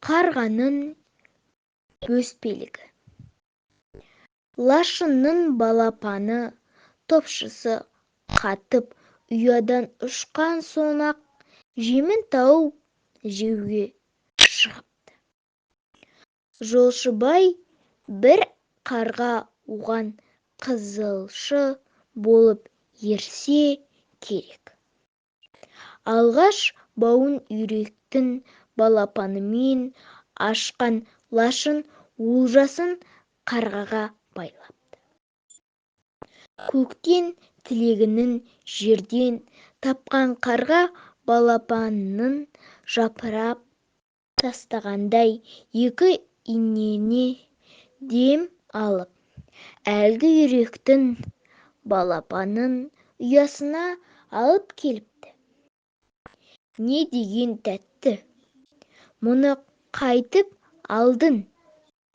қарғаның бөспелігі. Лашынның балапаны топшысы қатып ұядан ұшқан соң-ақ жемін тауып жеуге шығыпты. Жолшыбай бір қарға оған қызылшы болып ерсе керек. Алғаш бауын үйректің балапанымен ашқан лашын олжасын қарғаға байлапты. Көктен тілегенін жерден тапқан қарға балапанын жапырып тастағандай екі инене дем алып, әлгі үйректің балапанын ұясына алып келіпті. Не деген тәтті! Мұны қайтіп алдың?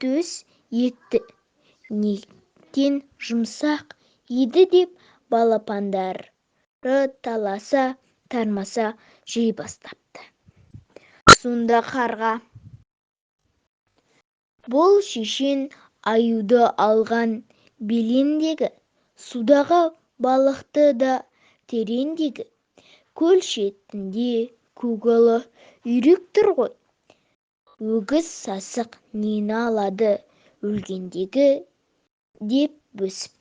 Төс етті неткен жұмсақ еді деп балапандары таласа тармаса жей бастапты. Сонда қарға: бұл шешен аюды алған белеңдегі, судағы балықты да тереңдегі, көл шетінде көгалы үйрек тұр ғой. Өгіз сасық нені алады өлгендегі деп бөсіп